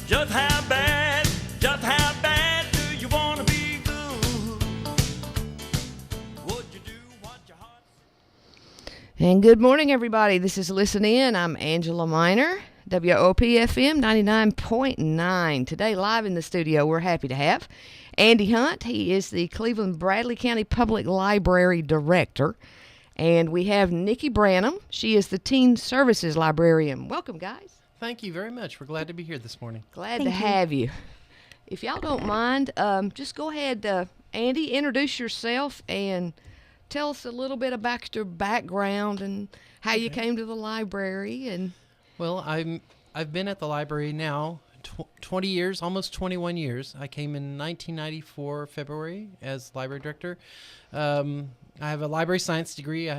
just how bad do you want to be good? Would you do what your heart says? And good morning, everybody. This is Listen In. I'm Angela Miner, WOP-FM 99.9. Today, live in the studio, we're happy to have Andy Hunt. He is the Cleveland Bradley County Public Library Director. And we have Nikki Branham. She is the Teen Services Librarian. Welcome, guys. Thank you very much. We're glad to be here this morning. Glad to have you. If y'all don't mind, just go ahead, Andy, introduce yourself and tell us a little bit about your background and how you came to the library. And Well, I've been at the library now 20 years, almost 21 years. I came in 1994 February as library director. I have a library science degree.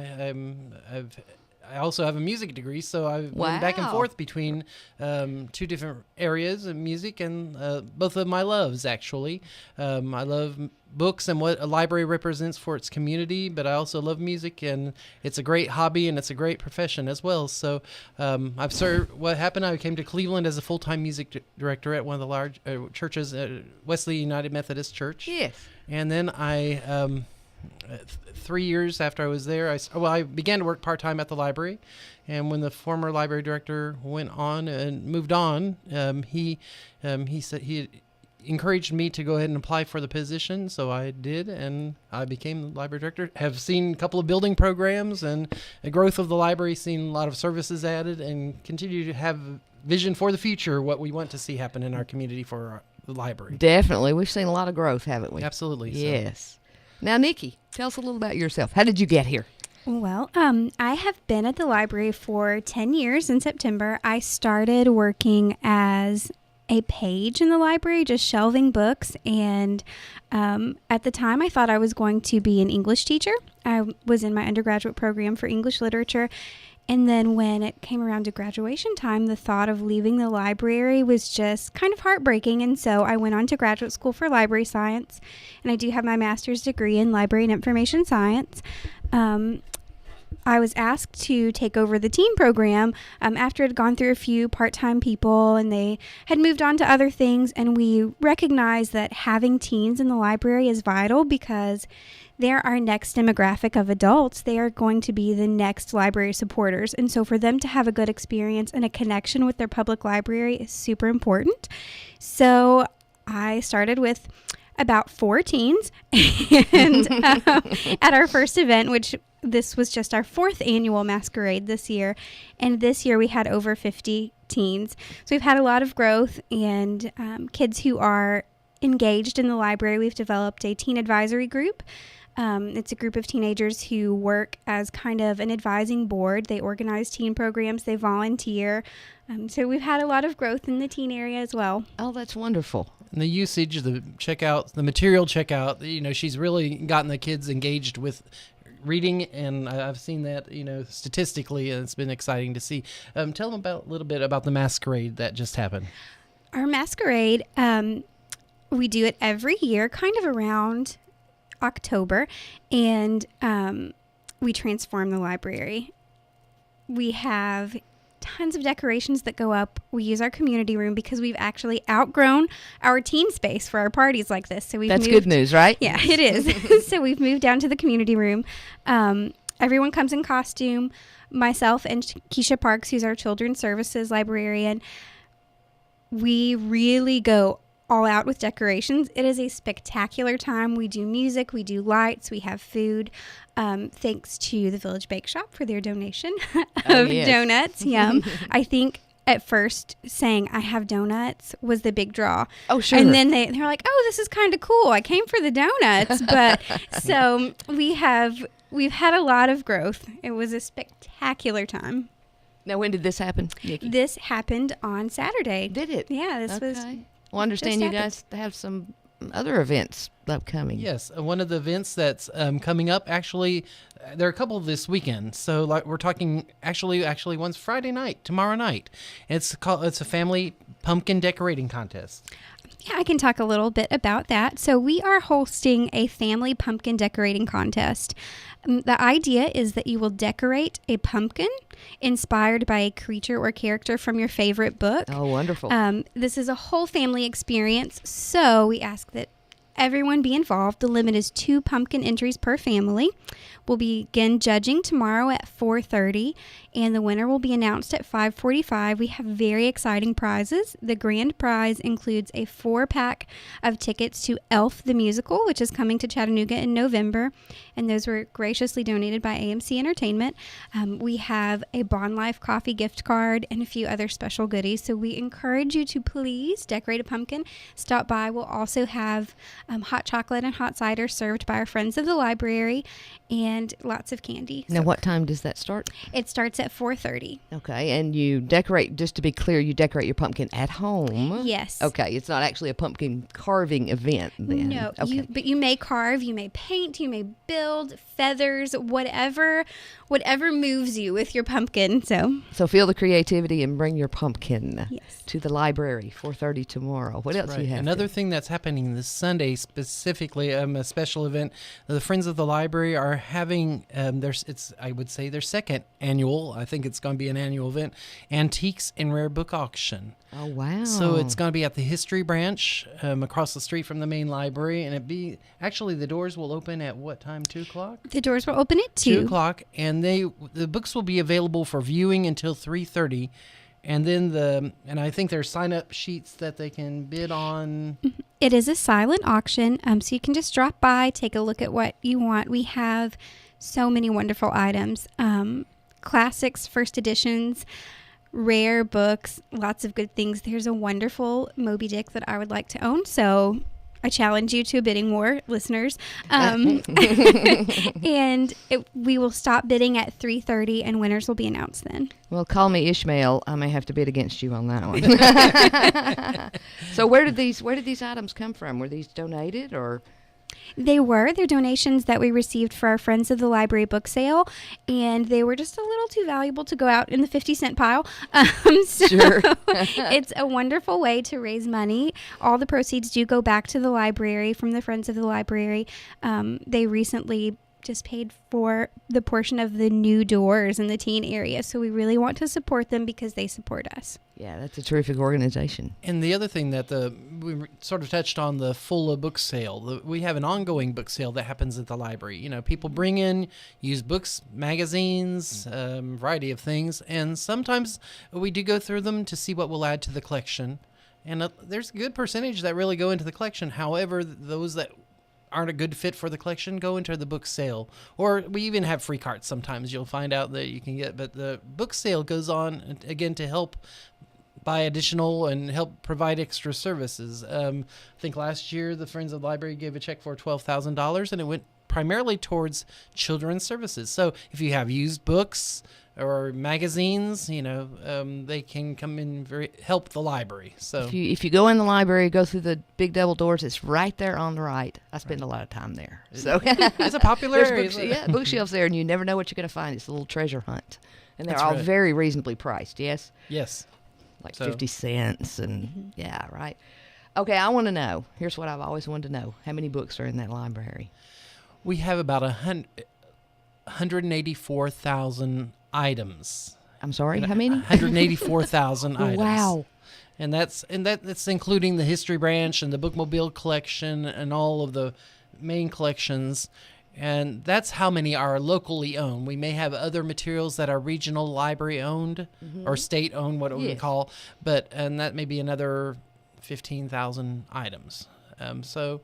I also have a music degree, so I've been back and forth between two different areas of music and both of my loves, actually. I love books and what a library represents for its community, but I also love music, and it's a great hobby and it's a great profession as well. So I've served. What happened, I came to Cleveland as a full-time music director at one of the large churches, Wesley United Methodist Church. yes. And then I... 3 years after I was there, I began to work part-time at the library, and when the former library director went on and moved on, he said he encouraged me to go ahead and apply for the position, so I did, and I became the library director. Have seen a couple of building programs and the growth of the library, seen a lot of services added, and continue to have vision for the future, what we want to see happen in our community for the library. Definitely. We've seen a lot of growth, haven't we? Absolutely. Yes. Now, Nikki, tell us a little about yourself. How did you get here? Well, I have been at the library for 10 years in September. I started working as a page in the library, just shelving books. And at the time, I thought I was going to be an English teacher. I was in my undergraduate program for English literature. And then when it came around to graduation time, the thought of leaving the library was just kind of heartbreaking. And so I went on to graduate school for library science. And I do have my master's degree in library and information science. I was asked to take over the teen program after it had gone through a few part-time people and they had moved on to other things. And we recognized that having teens in the library is vital because they're our next demographic of adults. They are going to be the next library supporters. And so for them to have a good experience and a connection with their public library is super important. So I started with about 4 teens and at our first event, which this was just our 4th annual masquerade this year. And this year we had over 50 teens. So we've had a lot of growth and kids who are engaged in the library. We've developed a teen advisory group. It's a group of teenagers who work as kind of an advising board. They organize teen programs. They volunteer. So we've had a lot of growth in the teen area as well. Oh, that's wonderful. And the usage, the checkout, the material checkout, she's really gotten the kids engaged with reading, and I've seen that, statistically, and it's been exciting to see. Tell them a little bit about the masquerade that just happened. Our masquerade, we do it every year, kind of around October, and we transform the library. We have tons of decorations that go up. We use our community room because we've actually outgrown our teen space for our parties like this. So That's good news, right? Yeah, it is. So we've moved down to the community room. Everyone comes in costume. Myself and Keisha Parks, who's our children's services librarian, we really go all out with decorations. It is a spectacular time. We do music, we do lights, we have food. Thanks to the Village Bake Shop for their donation of donuts. Yum. I think at first saying I have donuts was the big draw. Oh, sure. And then they're like, oh, this is kind of cool. I came for the donuts. But so we've had a lot of growth. It was a spectacular time. Now, when did this happen, Nikki? This happened on Saturday. Did it? Yeah, this was. Well, I understand you guys have some other events upcoming. Yes, one of the events that's coming up, actually, there are a couple this weekend. So we're talking, actually one's Friday night, tomorrow night. It's a family pumpkin decorating contest. Yeah, I can talk a little bit about that. So we are hosting a family pumpkin decorating contest. The idea is that you will decorate a pumpkin inspired by a creature or character from your favorite book. Oh, wonderful. This is a whole family experience, so we ask that everyone be involved. The limit is 2 pumpkin entries per family. We'll begin judging tomorrow at 4:30, and the winner will be announced at 5:45. We have very exciting prizes. The grand prize includes a 4-pack of tickets to Elf the Musical, which is coming to Chattanooga in November, and those were graciously donated by AMC Entertainment. We have a Bond Life coffee gift card and a few other special goodies, so we encourage you to please decorate a pumpkin. Stop by. We'll also have hot chocolate and hot cider served by our friends of the library, and lots of candy. Now, what time does that start? It starts at 4:30. Okay, and you decorate, just to be clear, you decorate your pumpkin at home? Yes. Okay, it's not actually a pumpkin carving event then? No, Okay. but you may carve, you may paint, you may build feathers, whatever moves you with your pumpkin. So feel the creativity and bring your pumpkin Yes. to the library, 4:30 tomorrow. What else do you have? Another thing that's happening this Sunday, specifically a special event. The Friends of the Library are having I would say their second annual. I think it's going to be an annual event. Antiques and Rare Book Auction. Oh, wow. So it's going to be at the History Branch across the street from the main library, and actually the doors will open at what time? 2:00. The doors will open at 2. 2:00, and the books will be available for viewing until 3:30. And then I think there's sign-up sheets that they can bid on. It is a silent auction, so you can just drop by, take a look at what you want. We have so many wonderful items, classics, first editions, rare books, lots of good things. There's a wonderful Moby Dick that I would like to own, so I challenge you to a bidding war, listeners. And we will stop bidding at 3:30, and winners will be announced then. Well, call me Ishmael. I may have to bid against you on that one. So where did these items come from? Were these donated or? They're donations that we received for our Friends of the Library book sale, and they were just a little too valuable to go out in the 50-cent pile. Sure. It's a wonderful way to raise money. All the proceeds do go back to the library from the Friends of the Library. They recently just paid for the portion of the new doors in the teen area, so we really want to support them because they support us. Yeah, that's a terrific organization. And the other thing that we sort of touched on, the Fulla book sale. We have an ongoing book sale that happens at the library. You know, people bring in used books, magazines, variety of things, and sometimes we do go through them to see what we'll add to the collection. And there's a good percentage that really go into the collection. However, those that aren't a good fit for the collection go into the book sale. Or we even have free carts sometimes you'll find out that you can get. But the book sale goes on, again, to help buy additional and help provide extra services. I think last year the Friends of the Library gave a check for $12,000, and it went primarily towards children's services. So if you have used books or magazines, they can come in help the library. So if you go in the library, go through the big double doors, it's right there on the right. I spend a lot of time there. So it's a popular there's area. bookshelves there, and you never know what you're going to find. It's a little treasure hunt. And they're That's all right. very reasonably priced, yes? Yes. Like So- 50 cents and yeah, right. Okay, I want to know. Here's what I've always wanted to know. How many books are in that library? We have about 184,000 items. I'm sorry, how many? 184,000 items. Wow. And that's including the History Branch and the Bookmobile collection and all of the main collections. And that's how many are locally owned. We may have other materials that are regional library owned or state owned, what we Yes. call, and that may be another 15,000 items. So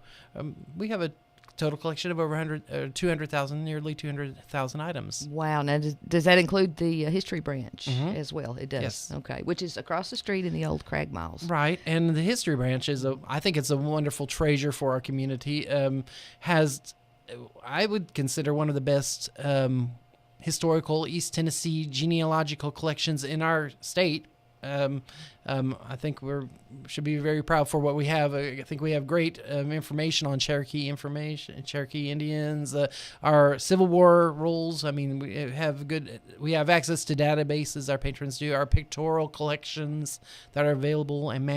we have a total collection of over 200,000, nearly 200,000 items. Wow. Now, does that include the History Branch Mhm. as well? It does. Yes. Okay, which is across the street in the old Crag Miles. Right, and the History Branch I think it's a wonderful treasure for our community. I would consider one of the best historical East Tennessee genealogical collections in our state. I think should be very proud for what we have. I think we have great information on Cherokee Indians, our Civil War roles. I mean, we have access to databases. Our patrons do. Our pictorial collections that are available, and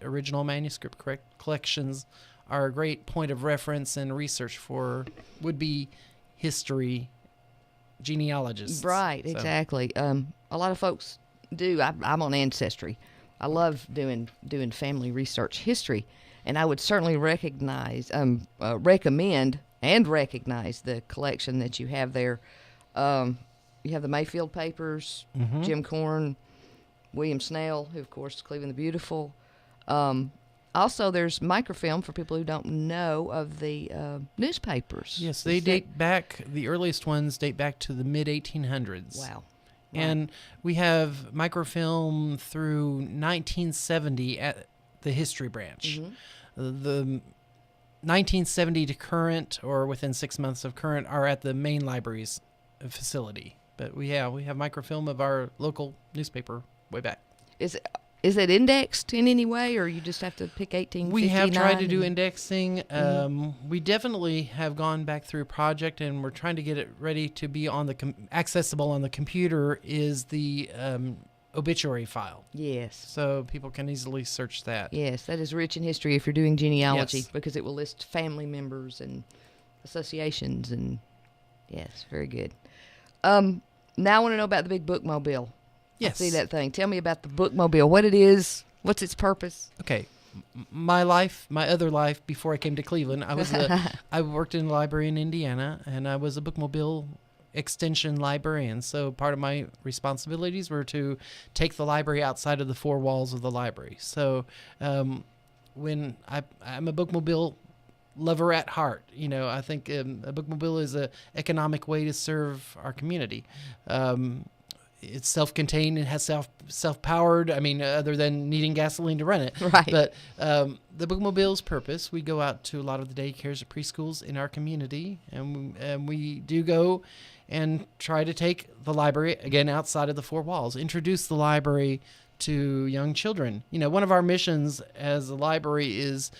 original manuscript collections are a great point of reference and research for would-be history genealogists. Right, So, exactly. A lot of folks do. I'm on Ancestry. I love doing family research history, and I would certainly recommend and recognize the collection that you have there. You have the Mayfield papers, Jim Corn, William Snell, who of course is Cleveland the Beautiful. Also, there's microfilm for people who don't know of the newspapers. Yes, they date back. The earliest ones date back to the mid 1800s. Wow. And we have microfilm through 1970 at the history branch. The 1970 to current, or within 6 months of current, are at the main library's facility. But we have microfilm of our local newspaper way back. Is it indexed in any way, or you just have to pick 1859? We have tried to do indexing. We definitely have gone back through a project, and we're trying to get it ready to be on the accessible on the computer. Is the obituary file? Yes. So people can easily search that. Yes, that is rich in history if you're doing genealogy, Yes. because it will list family members and associations, and yes, very good. Now I want to know about the big bookmobile. Yes. I see that thing. Tell me about the bookmobile. What it is, what's its purpose? Okay. My other life before I came to Cleveland, I worked in a library in Indiana, and I was a bookmobile extension librarian. So part of my responsibilities were to take the library outside of the four walls of the library. So when I'm a bookmobile lover at heart, I think a bookmobile is a economic way to serve our community. It's self-contained and has self-powered. I mean, other than needing gasoline to run it. Right. But the bookmobile's purpose, we go out to a lot of the daycares and preschools in our community, and we do go and try to take the library, again, outside of the four walls, introduce the library to young children. One of our missions as a library is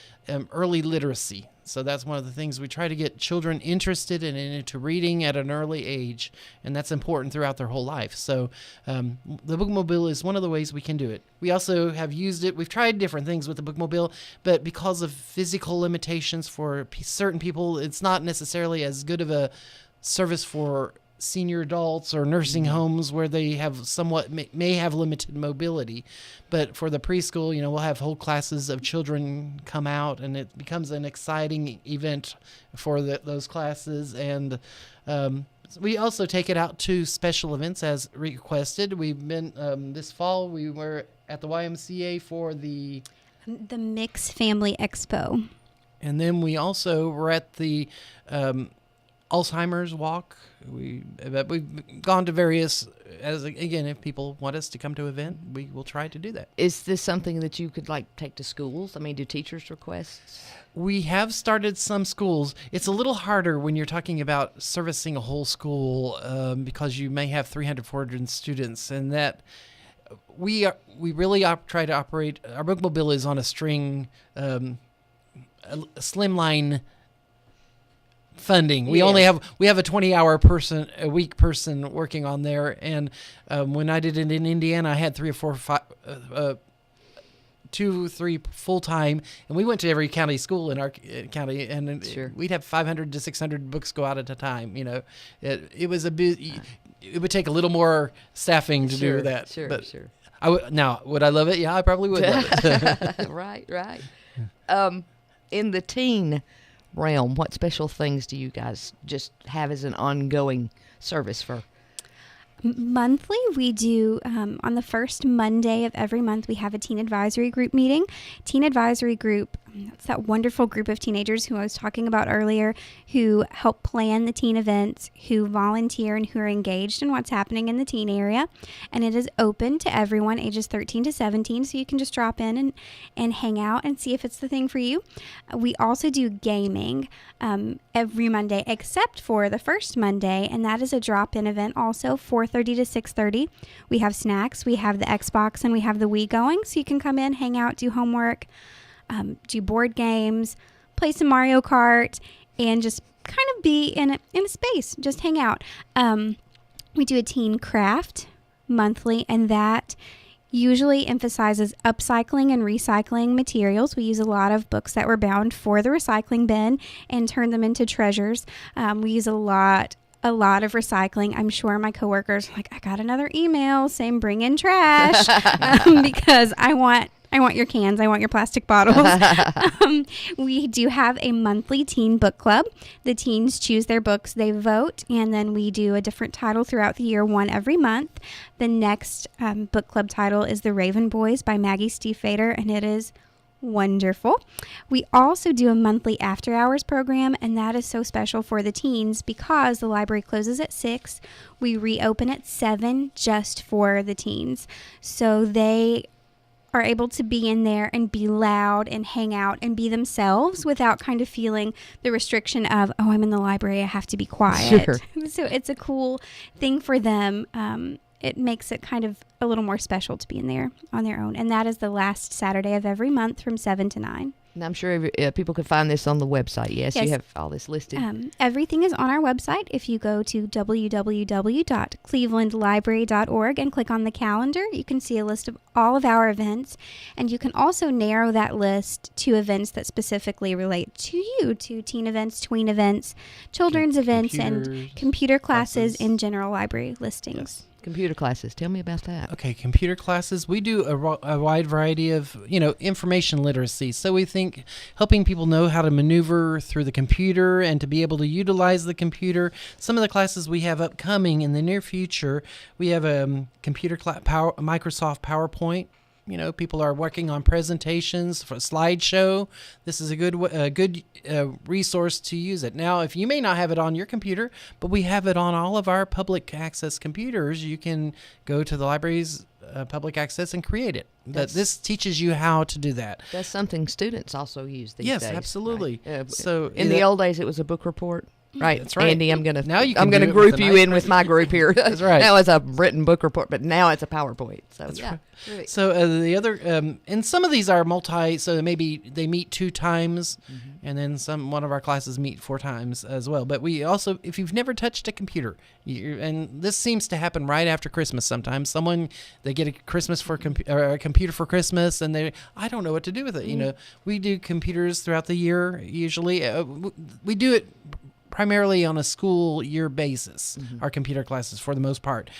early literacy. So that's one of the things we try to get children interested and into reading at an early age, and that's important throughout their whole life. So the bookmobile is one of the ways we can do it. We also have used it. We've tried different things with the bookmobile, but because of physical limitations for certain people, it's not necessarily as good of a service for senior adults or nursing homes where they have may have limited mobility. But for the preschool, we'll have whole classes of children come out, and it becomes an exciting event for those classes. And we also take it out to special events as requested. We've been this fall, we were at the YMCA for the Mix Family Expo. And then we also were at the Alzheimer's Walk. We've gone to various, again, if people want us to come to an event, we will try to do that. Is this something that you could take to schools? I mean, do teachers request? We have started some schools. It's a little harder when you're talking about servicing a whole school because you may have 300, 400 students, and that we really try to operate. Our bookmobile is on a string, a slimline funding. We only have a 20-hour a week person working on there, and when I did it in Indiana, I had 3 or 4, 5, 2, 3 full time, and we went to every county school in our county, and Sure. we'd have 500 to 600 books go out at a time. It was a bit. It would take a little more staffing to do that. Sure, but sure. Now, would I love it? Yeah, I probably would love it. Right. In the teen realm, what special things do you guys just have as an ongoing service for? Monthly, we do, on the first Monday of every month, we have a teen advisory group meeting. Teen advisory group That's that wonderful group of teenagers who I was talking about earlier, who help plan the teen events, who volunteer, and who are engaged in what's happening in the teen area. And it is open to everyone ages 13 to 17, so you can just drop in and hang out and see if it's the thing for you. We also do gaming every Monday except for the first Monday, and that is a drop-in event also, 4:30 to 6:30. We have snacks, we have the Xbox, and we have the Wii going, so you can come in, hang out, do homework, do board games, play some Mario Kart, and just kind of be in a space, just hang out. We do a teen craft monthly, and that usually emphasizes upcycling and recycling materials. We use a lot of books that were bound for the recycling bin and turn them into treasures. We use a lot of recycling. I'm sure my coworkers are like, I got another email saying bring in trash because I want your cans. I want your plastic bottles. We do have a monthly teen book club. The teens choose their books, they vote, and then we do a different title throughout the year, one every month. The next book club title is The Raven Boys by Maggie Stiefvater, and it is wonderful. We also do a monthly after hours program, and that is so special for the teens because the library closes at 6. We reopen at 7 just for the teens. So they are able to be in there and be loud and hang out and be themselves without kind of feeling the restriction of, oh, I'm in the library, I have to be quiet. Sure. So it's a cool thing for them. It makes it kind of a little more special to be in there on their own. And that is the last Saturday of every month from 7 to 9. And I'm sure people can find this on the website. Yes, Yes. you have all this listed. Everything is on our website. If you go to www.clevelandlibrary.org and click on the calendar, you can see a list of all of our events. And you can also narrow that list to events that specifically relate to you, to teen events, tween events, children's events, and computer classes in general library listings. Yes. Computer classes. Tell me about that. Okay, computer classes. We do a wide variety of, information literacy. So we think helping people know how to maneuver through the computer and to be able to utilize the computer. Some of the classes we have upcoming in the near future, we have a Microsoft PowerPoint. People are working on presentations for a slideshow. This is a good resource to use it. Now, if you may not have it on your computer, but we have it on all of our public access computers, you can go to the library's public access and create it. But this teaches you how to do that. That's something students also use these days. Yes, absolutely. Right? So in the old days, it was a book report. Right. That's right. Andy, I'm gonna Now you can I'm gonna do it group with a you nice in with my group here. That's right. Now it's a written book report, but now it's a PowerPoint. So That's yeah. right. Really. So the other, and some of these are multi, so maybe they meet 2 times, and then one of our classes meet 4 times as well. But we also, if you've never touched a computer, and this seems to happen right after Christmas sometimes, they get a computer for Christmas, and I don't know what to do with it. We do computers throughout the year usually. We do it primarily on a school year basis, our computer classes for the most part.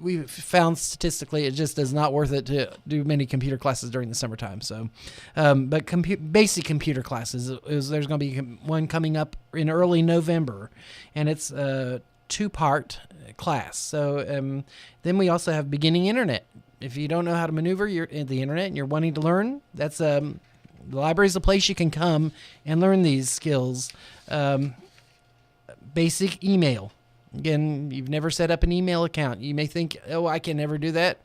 We've found statistically it just is not worth it to do many computer classes during the summertime. So, but basic computer classes, there's going to be one coming up in early November, and it's a 2-part class. So then we also have beginning internet. If you don't know how to maneuver the internet and you're wanting to learn, that's the library is a place you can come and learn these skills. Basic email. Again, you've never set up an email account. You may think, oh, I can never do that.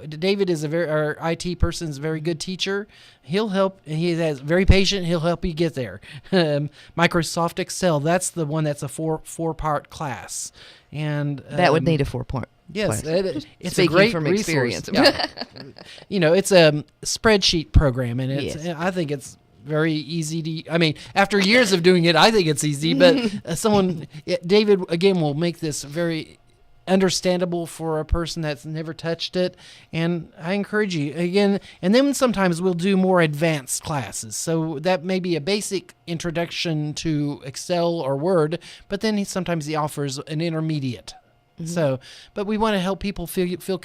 David is our IT person, is a very good teacher. He'll help. He is very patient. He'll help you get there. Microsoft Excel, that's the one that's a four-part class. And that would need a 4-point. Yes, class. it's Speaking a great from resource. experience. Yeah. It's a spreadsheet program, and Yes. I think it's very easy to, after years of doing it, I think it's easy, but David, again, will make this very understandable for a person that's never touched it. And I encourage you, again, and then sometimes we'll do more advanced classes. So that may be a basic introduction to Excel or Word, but then sometimes he offers an intermediate. So, but we want to help people feel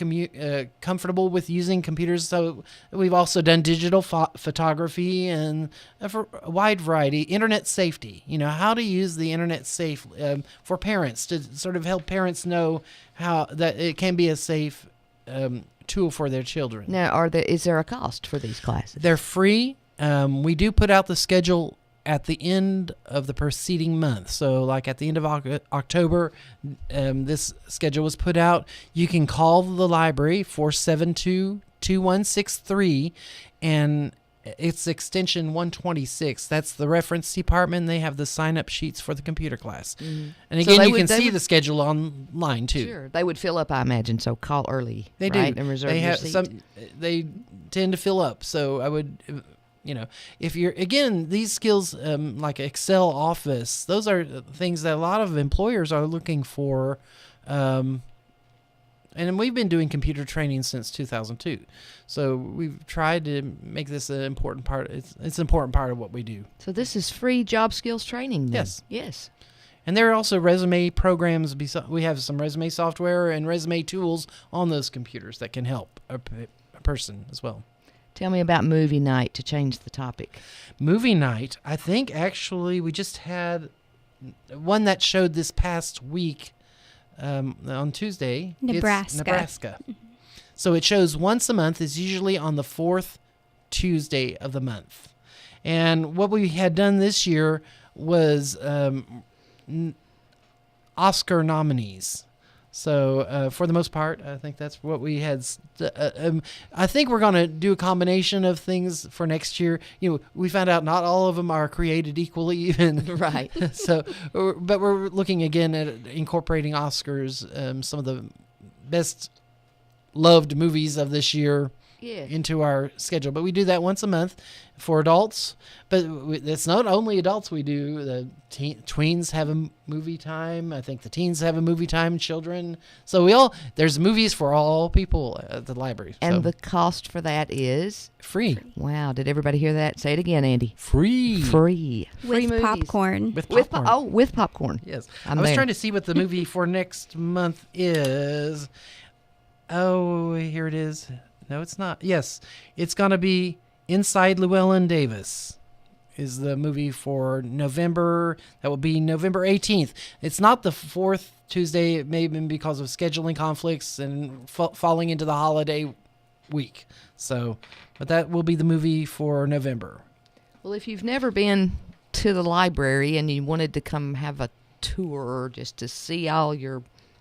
comfortable with using computers. So we've also done digital photography and a wide variety. Internet safety, how to use the internet safe for parents, to sort of help parents know how that it can be a safe tool for their children. Now, is there a cost for these classes? They're free. We do put out the schedule at the end of the preceding month. So like at the end of October, this schedule was put out. You can call the library 472-2163, and it's extension 126. That's the reference department. They have the sign-up sheets for the computer class. And So again, they you would- can they see would- the schedule online too. Sure. They would fill up, I imagine, so call early. They right? do. And reserve They your have seat. some. They tend to fill up. So I would, if you're again these skills like Excel, Office, those are things that a lot of employers are looking for. And we've been doing computer training since 2002, so we've tried to make this an important part. It's an important part of what we do. So this is free job skills training then? Yes. Yes. And there are also resume programs. We have some resume software and resume tools on those computers that can help a person as well. Tell me about movie night to change the topic. Movie night, I think actually we just had one that showed this past week on Tuesday. It's Nebraska. Nebraska. So it shows once a month. It's usually on the fourth Tuesday of the month. And what we had done this year was Oscar nominees. So for the most part, I think that's what we had. I think we're going to do a combination of things for next year. We found out not all of them are created equally even. Right. So, but we're looking again at incorporating Oscars, some of the best loved movies of this year Yeah. into our schedule. But we do that once a month for adults. But it's not only adults we do. The tweens have a movie time. I think the teens have a movie time, children. So there's movies for all people at the library. And So the cost for that is? free. Wow. Did everybody hear that? Say it again, Andy. Free. Free. Free With movies. popcorn. With With popcorn. with popcorn. Yes. I'm I was there. trying to see what the movie for next month is. Oh, here it is. No, it's not. Yes, it's going to be Inside Llewellyn Davis is the movie for November. That will be November 18th. It's not the fourth Tuesday. It may have been because of scheduling conflicts and falling into the holiday week. So, but that will be the movie for November. Well, if you've never been to the library and you wanted to come have a tour just to see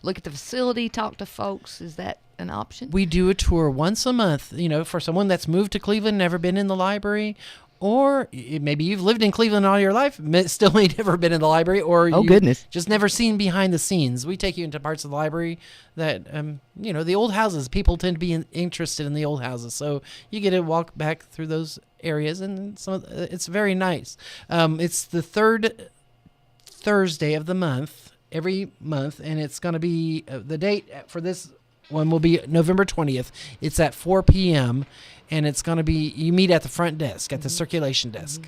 look at the facility, talk to folks, is that an option? We do a tour once a month, for someone that's moved to Cleveland, never been in the library, or maybe you've lived in Cleveland all your life, still ain't never been in the library, or Oh, you goodness. just never seen behind the scenes. We take you into parts of the library that, the old houses. People tend to be interested in the old houses, so you get to walk back through those areas, and it's very nice. It's the third Thursday of the month, every month, and it's going to be the date for this one will be November 20th. It's at 4 p.m. and it's going to be, you meet at the front desk, at the circulation desk.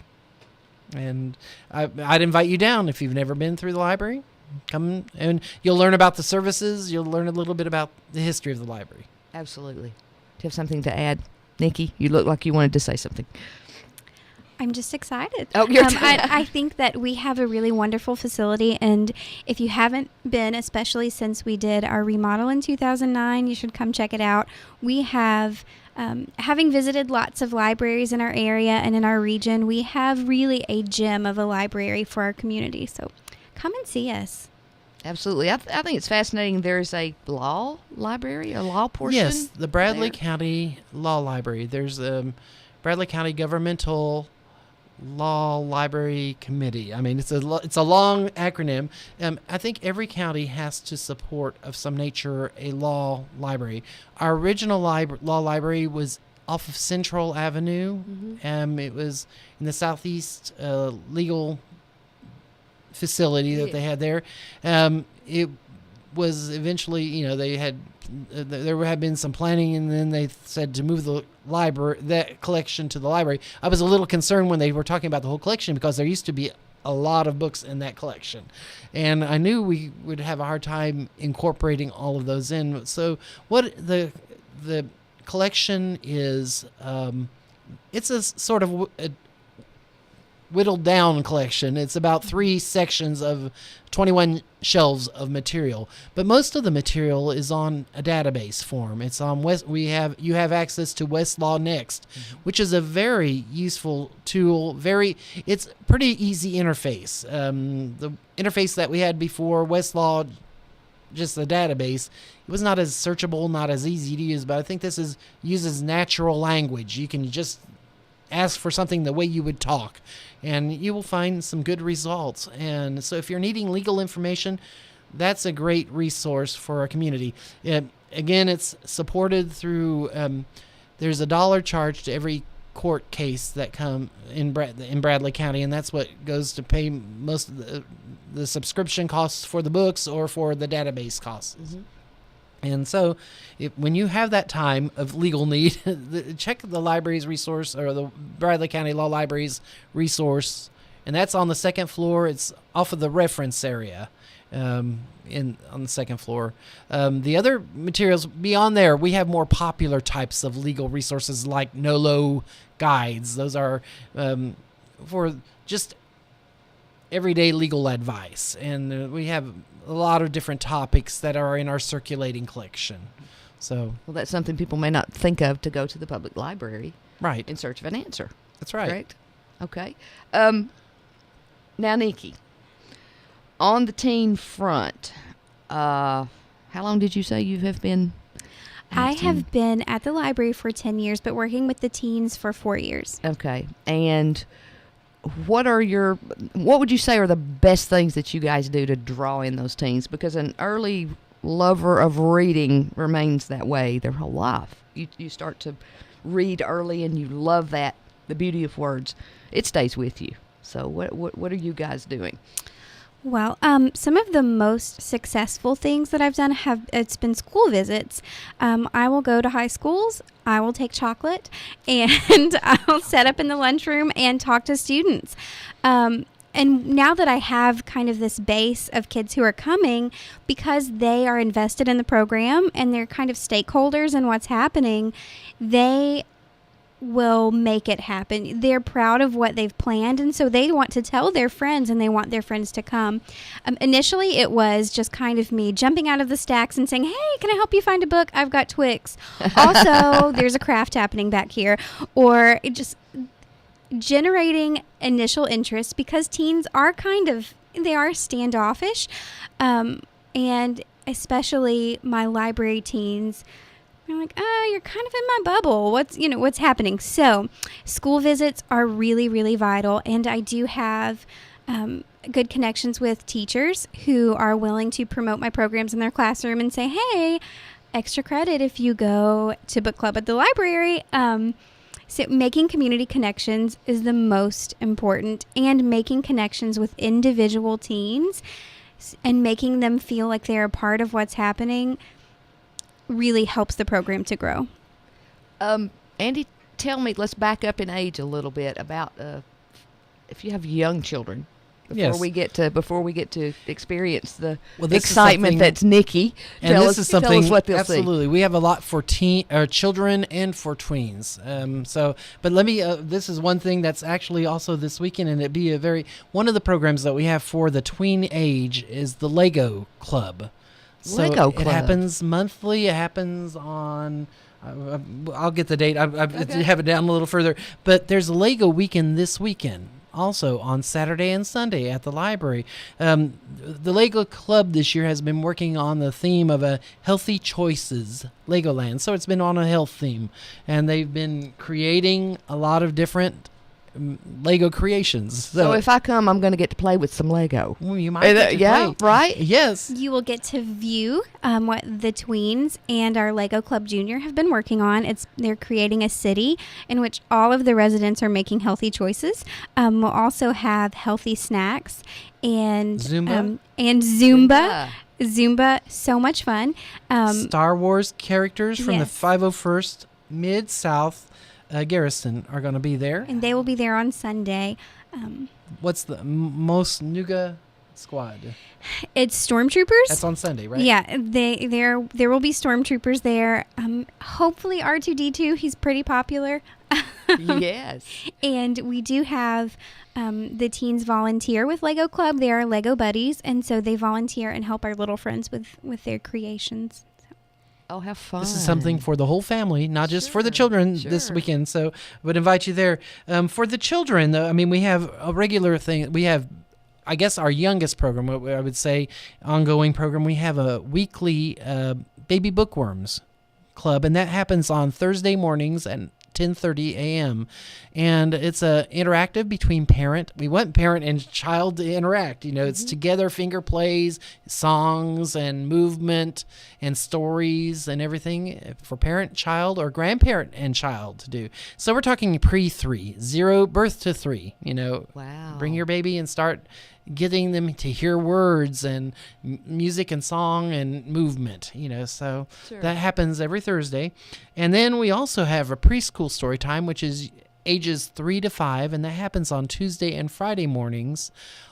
And I'd invite you down if you've never been through the library. Come and you'll learn about the services. You'll learn a little bit about the history of the library. Absolutely. Do you have something to add? Nikki, you look like you wanted to say something. I'm just excited. Oh, you're I think that we have a really wonderful facility, and if you haven't been, especially since we did our remodel in 2009, you should come check it out. We have, having visited lots of libraries in our area and in our region, we have really a gem of a library for our community. So come and see us. Absolutely. I think it's fascinating. There's a law library, a law portion. Yes, the Bradley there. County Law Library. There's Bradley County Governmental Law Library Committee. I mean, it's a long acronym. I think every county has to support of some nature a law library. Our original law library was off of Central Avenue. It was in the southeast legal facility that they had there. It was eventually, they had there had been some planning, and then they said to move the library, that collection, to the library. I was a little concerned when they were talking about the whole collection, because there used to be a lot of books in that collection, and I knew we would have a hard time incorporating all of those in. So what the collection is, it's a sort of whittled down collection. It's about 3 sections of 21 shelves of material, but most of the material is on a database form. It's on you have access to Westlaw Next, which is a very useful tool. It's pretty easy interface. The interface that we had before Westlaw, just the database, it was not as searchable, not as easy to use, but I think this uses natural language. You can just ask for something the way you would talk, and you will find some good results. And so if you're needing legal information, that's a great resource for our community. Again, it's supported through, there's $1 charge to every court case that come in Bradley County, and that's what goes to pay most of the subscription costs for the books or for the database costs. Mm-hmm. And so when you have that time of legal need, check the library's resource, or the Bradley County Law Library's resource, and that's on the second floor. It's off of the reference area on the second floor. The other materials beyond there, we have more popular types of legal resources like NOLO guides. Those are for just everyday legal advice, and we have a lot of different topics that are in our circulating collection. So, well, that's something people may not think of, to go to the public library, right, in search of an answer. That's right. Correct? Okay. Now, Nikki, on the teen front, how long did you say you have been? I have been at the library for 10 years, but working with the teens for 4 years. Okay. And what would you say are the best things that you guys do to draw in those teens? Because an early lover of reading remains that way their whole life. You start to read early and you love that, the beauty of words. It stays with you. So what are you guys doing? Well, some of the most successful things that I've done it's been school visits. I will go to high schools, I will take chocolate, and I'll set up in the lunchroom and talk to students. And now that I have kind of this base of kids who are coming, because they are invested in the program and they're kind of stakeholders in what's happening, they will make it happen. They're proud of what they've planned, and so they want to tell their friends, and they want their friends to come. Initially, it was just kind of me jumping out of the stacks and saying, hey, can I help you find a book? I've got Twix. Also, there's a craft happening back here. Or it just generating initial interest, because teens are they are standoffish, and especially my library teens. I'm like, you're kind of in my bubble. What's happening? So school visits are really, really vital. And I do have good connections with teachers who are willing to promote my programs in their classroom and say, hey, extra credit if you go to book club at the library. So making community connections is the most important, and making connections with individual teens and making them feel like they're a part of what's happening really helps the program to grow. Andy, tell me, let's back up in age a little bit about if you have young children. Before we get to experience the excitement that's Nikki. And tell this is something, tell us what they'll absolutely. See. We have a lot for children and for tweens. But let me. This is one thing that's actually also this weekend, and it'd be one of the programs that we have for the tween age is the Lego Club. Lego Club. It happens monthly. It happens on. I'll get the date. I have it down a little further. But there's a Lego weekend this weekend, also on Saturday and Sunday at the library. The Lego Club this year has been working on the theme of a Healthy Choices Legoland. So it's been on a health theme. And they've been creating a lot of different Lego creations. So if I come, I'm going to get to play with some Lego. Well, you might get to play. Right? Yes. You will get to view what the tweens and our Lego Club Junior have been working on. They're creating a city in which all of the residents are making healthy choices. We'll also have healthy snacks and Zumba. Zumba, so much fun. Star Wars characters from the Yes. 501st Mid-South Garrison are going to be there. And they will be there on Sunday. What's the Most Nuga Squad? It's stormtroopers. That's on Sunday, right? Yeah, there will be stormtroopers there. Hopefully R2D2. He's pretty popular. Yes. And we do have the teens volunteer with Lego Club. They are Lego buddies, and so they volunteer and help our little friends with their creations. Oh, how fun. This is something for the whole family, not just for the Sure, children this sure. weekend. So I would invite you there. For the children, though, I mean, we have a regular thing. We have, I guess, our youngest program, what I would say, ongoing program. We have a weekly baby bookworms club, and that happens on Thursday mornings at 10:30 a.m. And it's a interactive between parent. We want parent and child to interact. You know, it's together finger plays, songs, and movement, and stories, and everything for parent, child, or grandparent and child to do. So we're talking pre-3, 0 birth to 3. You know, Wow. bring your baby and start getting them to hear words and music and song and movement, you know, so Sure. that happens every Thursday. And then we also have a preschool story time, which is ages 3 to 5, and that happens on Tuesday and Friday mornings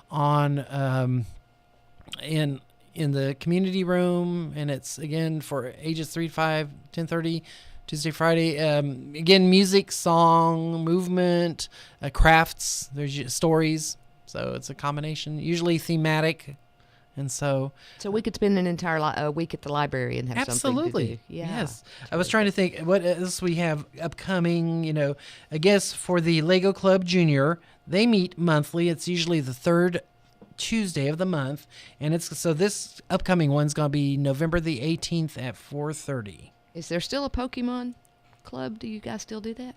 on in the community room, and it's again for ages 3 to 5, 10:30 Tuesday, Friday. Again, music, song, movement, crafts, there's stories. So it's a combination, usually thematic. And so So we could spend an entire week at the library and have something to absolutely. do. Yeah. Yes. I was trying to think what else we have upcoming, you know, I guess for the Lego Club Junior, they meet monthly. It's usually the third Tuesday of the month. And it's so this upcoming one's going to be November the 18th at 4:30. Is there still a Pokemon club? Do you guys still do that?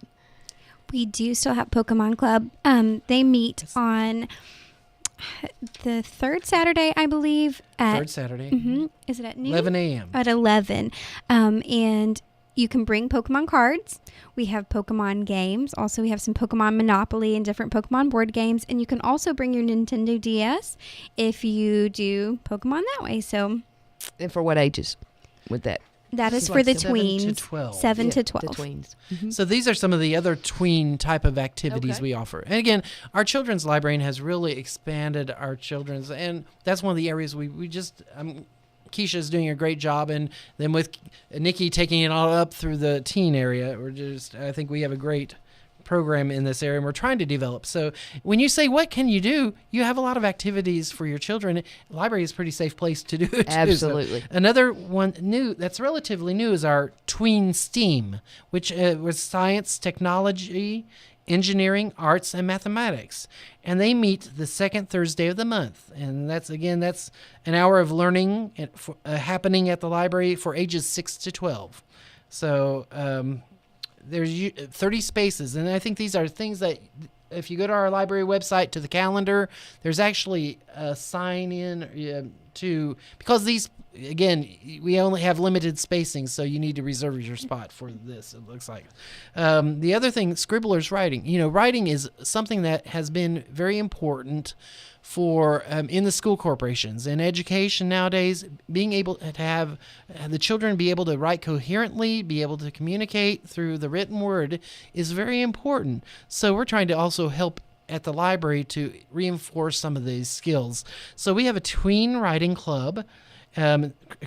We do still have Pokemon Club. They meet on the third Saturday, I believe. Third Saturday, Is it at noon? 11 a.m. At 11. And you can bring Pokemon cards. We have Pokemon games. Also, we have some Pokemon Monopoly and different Pokemon board games. And you can also bring your Nintendo DS if you do Pokemon that way. So And for what ages with that? that This is is for like the 7 to tweens. 12. 7 to The 12. tweens. So these are some of the other tween type of activities Okay. we offer. And again, our children's librarian has really expanded our children's, and that's one of the areas we just, Keisha's doing a great job. And then with Nikki taking it all up through the teen area, I think we have a great program in this area, and we're trying to develop. So when you say, what can you do? You have a lot of activities for your children. Library is a pretty safe place to do it, too. So Absolutely. another one new that's relatively new is our Tween STEAM, which was science, technology, engineering, arts, and mathematics. And they meet the second Thursday of the month. And that's an hour of learning happening at the library for ages 6 to 12. So there's 30 spaces. And I think these are things that if you go to our library website to the calendar, there's actually a sign in to, because these, again, we only have limited spacing, so you need to reserve your spot for this, it looks like. The other thing, scribblers writing. You know, writing is something that has been very important for in the school corporations and education nowadays. Being able to have the children be able to write coherently, be able to communicate through the written word is very important. So we're trying to also help at the library to reinforce some of these skills. So we have a tween writing club,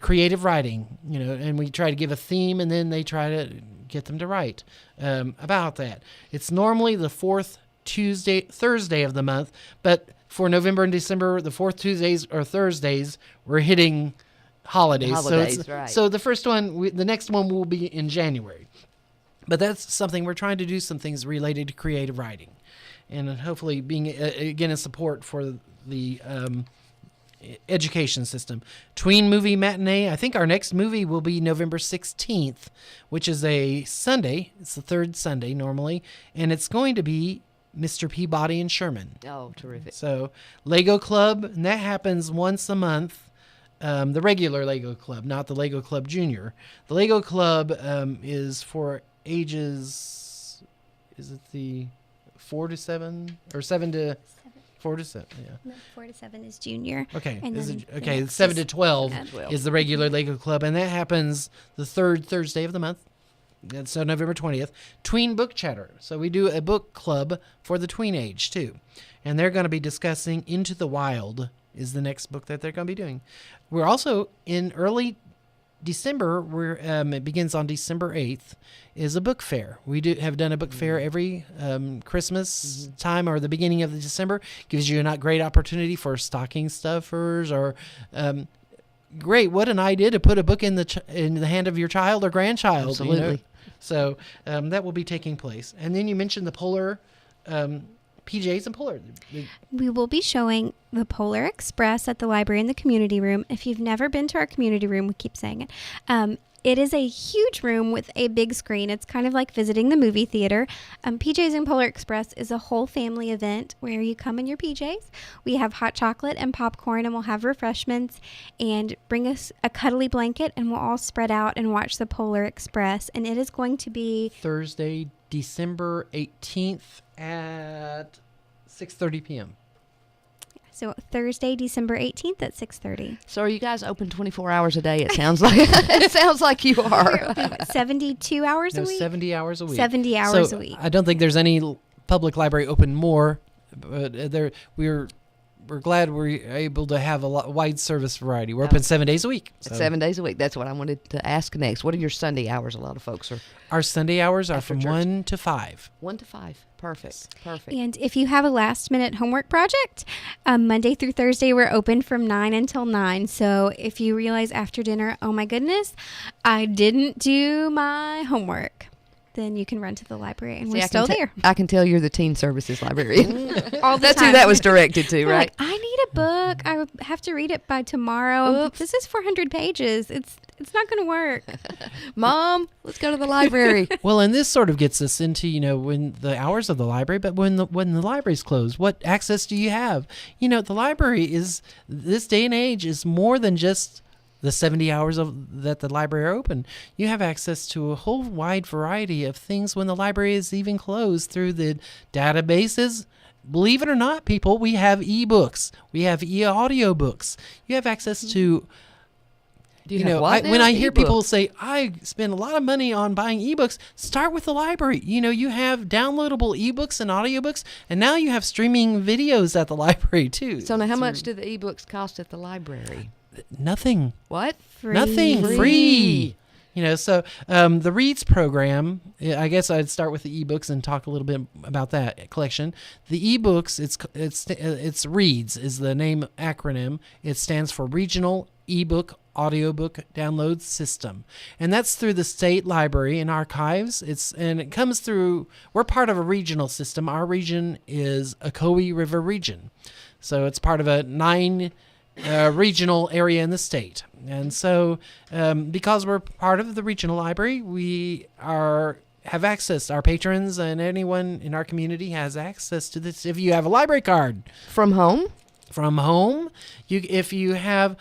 creative writing, you know, and we try to give a theme, and then they try to get them to write about that. It's normally the fourth Thursday of the month, but for November and December, the fourth Tuesdays or Thursdays, we're hitting holidays. Holidays, right. So the first one, the next one will be in January. But that's something we're trying to do, some things related to creative writing. And hopefully being, again, a support for the education system. Tween movie matinee. I think our next movie will be November 16th, which is a Sunday. It's the third Sunday normally. And it's going to be Mr. Peabody and Sherman. Oh, terrific. So Lego Club, and that happens once a month. The regular Lego Club, not the Lego Club Junior. The Lego Club is for ages, is it the 4 to 7 or 7 to 4 to 7? Yeah. No, 4 to 7 is junior. Okay. And Is then it, the okay. next 7 is- to 12 Yeah, 12. is the regular Lego Club, and that happens the third Thursday of the month. So November 20th. Tween Book Chatter. So we do a book club for the tween age too, and they're going to be discussing Into the Wild is the next book that they're going to be doing. We're also in early December, it begins on December 8th, is a book fair. We have done a book fair every Christmas time or the beginning of December. Gives you a great opportunity for stocking stuffers or great. What an idea to put a book in the hand of your child or grandchild. Absolutely. You know? So that will be taking place. And then you mentioned the Polar PJs and Polar. We will be showing the Polar Express at the library in the community room. If you've never been to our community room, we keep saying it. It is a huge room with a big screen. It's kind of like visiting the movie theater. PJs and Polar Express is a whole family event where you come in your PJs. We have hot chocolate and popcorn, and we'll have refreshments, and bring us a cuddly blanket, and we'll all spread out and watch the Polar Express. And it is going to be Thursday, December 18th at 6:30 p.m. So Thursday, December 18th at 6:30. So are you guys open 24 hours a day? It sounds like it sounds like you We're are. open 72 hours a week? 70 hours a week. 70 hours So a week. I don't think there's any public library open more, but we're glad we're able to have a wide service variety. We're open 7 days a week. So 7 days a week. That's what I wanted to ask next. What are your Sunday hours? A lot of folks are our Sunday hours are After from church. 1 to 5. 1 to 5. Perfect. Perfect. And if you have a last-minute homework project, Monday through Thursday, we're open from 9 until 9. So if you realize after dinner, oh my goodness, I didn't do my homework, then you can run to the library, and See, we're still there. I can tell you're the teen services librarian. All the That's time. who that was directed to, They're right? like, I need a book. I have to read it by tomorrow. Oops. This is 400 pages. It's not going to work. Mom, let's go to the library. Well, and this sort of gets us into, when the hours of the library, but when the library's closed, what access do you have? The library is, this day and age, is more than just the 70 hours that the library are open. You have access to a whole wide variety of things when the library is even closed through the databases. Believe it or not, people, we have ebooks. We have e-audiobooks. You have access to... Do you have what now? when I hear Ebook. people say, I spend a lot of money on buying ebooks, start with the library. You have downloadable ebooks and audiobooks, and now you have streaming videos at the library too. So now how much do the ebooks cost at the library? Nothing. What? Nothing. Free. So the Reads program, I guess I'd start with the ebooks and talk a little bit about that collection. The ebooks, it's Reads is the name acronym. It stands for Regional Ebook Audiobook Download System, and that's through the state library and archives. It comes through. We're part of a regional system. Our region is Ocoee River region, so it's part of a 9 regional area in the state. And so, because we're part of the regional library, we have access. Our patrons and anyone in our community has access to this. If you have a library card From home? from home, if you have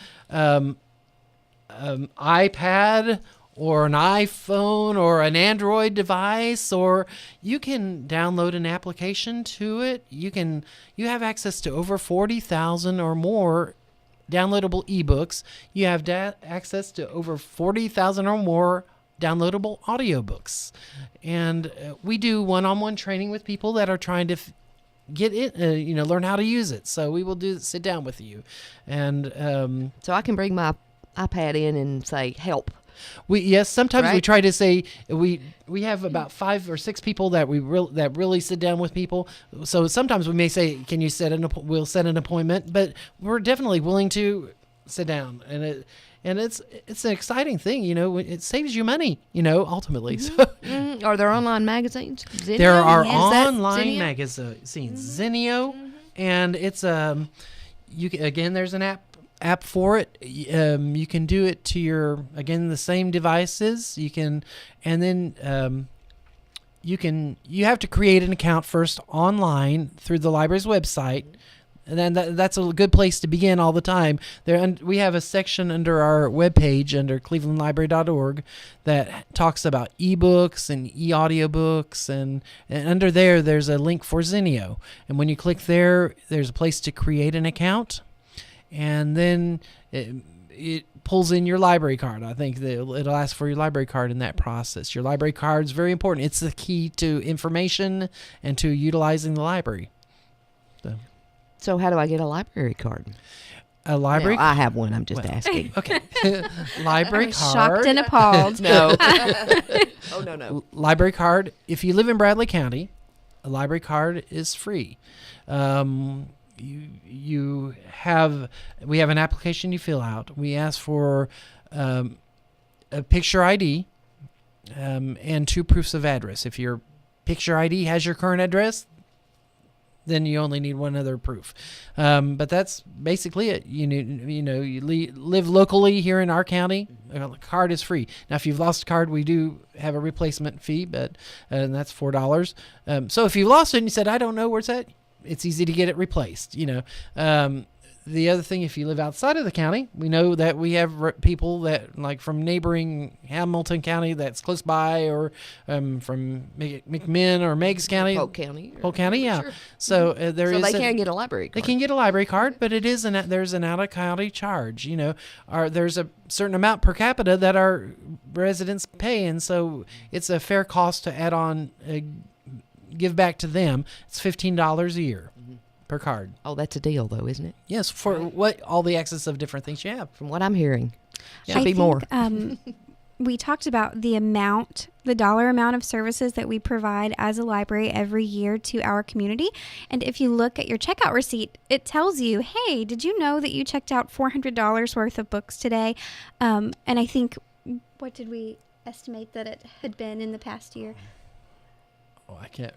iPad or an iPhone or an Android device, or you can download an application to it. You have access to over 40,000 or more downloadable ebooks. You have access to over 40,000 or more downloadable audiobooks. And we do one-on-one training with people that are trying to get it, learn how to use it. So we will sit down with you. And So I can bring my iPad in and say, help. Sometimes we Right? try to say we have about 5 or 6 people that that really sit down with people. So sometimes we may say, can you we'll set an appointment, but we're definitely willing to sit down, and it's an exciting thing. It saves you money, ultimately. So Are there online magazines? Zinio? there are Is that online Zinio? magazines, Zinio, and it's there's an app for it. You can do it to the same devices. You have to create an account first online through the library's website. And then that's a good place to begin all the time. We have a section under our webpage under clevelandlibrary.org that talks about ebooks and e-audiobooks, and under there's a link for Zinio. And when you click there's a place to create an account, and then it pulls in your library card. I think it'll ask for your library card in that process. Your library card is very important. It's the key to information and to utilizing the library. So how do I get a library card? A library. Now, I have one. I'm just asking. Okay. Library card. Shocked and appalled. No. Oh, no. Library card. If you live in Bradley County, a library card is free. We have an application you fill out. We ask for a picture ID and 2 proofs of address. If your picture ID has your current address, then you only need one other proof. But that's basically it. You live locally here in our county, a card is free. Now, if you've lost a card, we do have a replacement fee, but and that's $4. So if you lost it and you said, I don't know where it's at, it's easy to get it replaced. The other thing, if you live outside of the county, we know that we have people that, like, from neighboring Hamilton County that's close by, or from McMinn or Meigs County. Polk County. Polk County, yeah. Sure. So So they can get a library They card. can get a library card, but there's an out-of-county charge. There's a certain amount per capita that our residents pay, and so it's a fair cost to add on, give back to them. It's $15 a year per card. Oh, that's a deal, though, isn't it? Yes, for all the access of different things you have. From what I'm hearing. Yeah. Should I be think, more. We talked about the dollar amount of services that we provide as a library every year to our community. And if you look at your checkout receipt, it tells you, hey, did you know that you checked out $400 worth of books today? And I think, what did we estimate that it had been in the past year? Oh, I can't.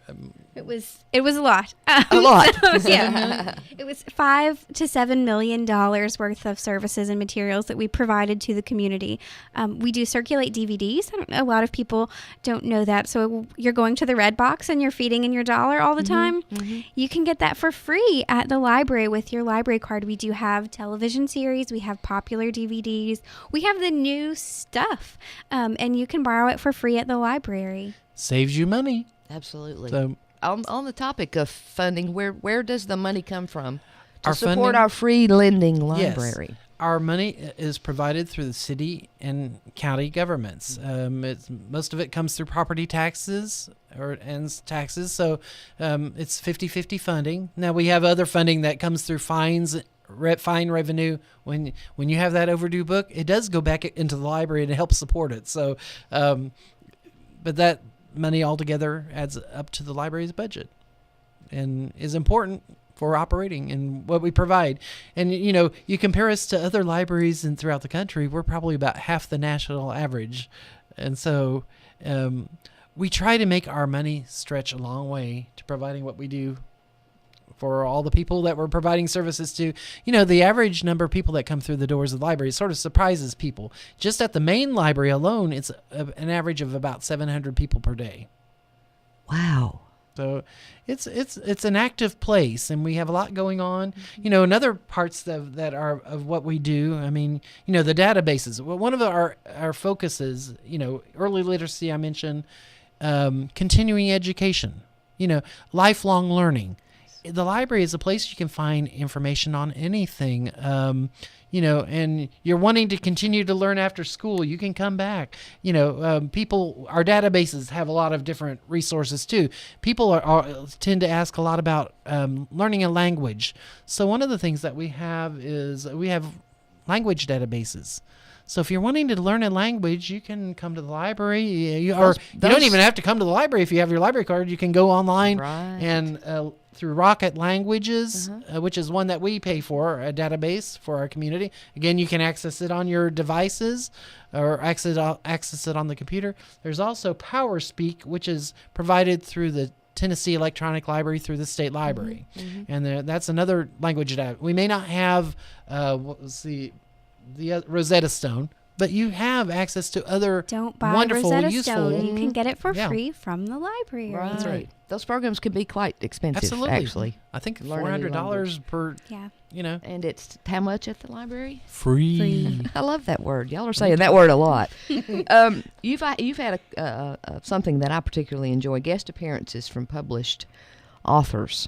It was a lot. A lot. Yeah. It was $5 to $7 million worth of services and materials that we provided to the community. We do circulate DVDs. A lot of people don't know that. So you're going to the Red Box and you're feeding in your dollar all the time. You can get that for free at the library with your library card. We do have television series. We have popular DVDs. We have the new stuff. And you can borrow it for free at the library. Saves you money. Absolutely. So On the topic of funding, where does the money come from to Our support funding? our free lending library? Yes. Our money is provided through the city and county governments. Most of it comes through property taxes and taxes. So it's 50-50 funding. Now we have other funding that comes through fine revenue. When you have that overdue book, it does go back into the library and it helps support it. So, but that money altogether adds up to the library's budget and is important for operating and what we provide. And you compare us to other libraries throughout the country, we're probably about half the national average. And so we try to make our money stretch a long way to providing what we do for all the people that we're providing services to. The average number of people that come through the doors of the library sort of surprises people. Just at the main library alone, it's an average of about 700 people per day. Wow. So it's an active place, and we have a lot going on. And other parts that are of what we do. I mean, the databases. Well, one of our focuses, early literacy. I mentioned continuing education. Lifelong learning. The library is a place you can find information on anything, and you're wanting to continue to learn after school, you can come back. Our databases have a lot of different resources too. People tend to ask a lot about learning a language. So one of the things that we have is we have language databases. So if you're wanting to learn a language, you can come to the library. You don't even have to come to the library. If you have your library card, you can go online and through Rocket Languages, which is one that we pay for, a database for our community. Again, you can access it on your devices or access it on the computer. There's also PowerSpeak, which is provided through the Tennessee Electronic Library through the State Library. And that's another language that we may not have, the Rosetta Stone, but you have access to other Don't buy wonderful, Rosetta useful. Stone. You can get it for Yeah. free from the library. Right. That's right. Those programs can be quite expensive, Absolutely. actually. I think Learn a new $400 per, Yeah. And it's how much at the library? free. I love that word. Y'all are saying that word a lot. You've had something that I particularly enjoy, guest appearances from published authors.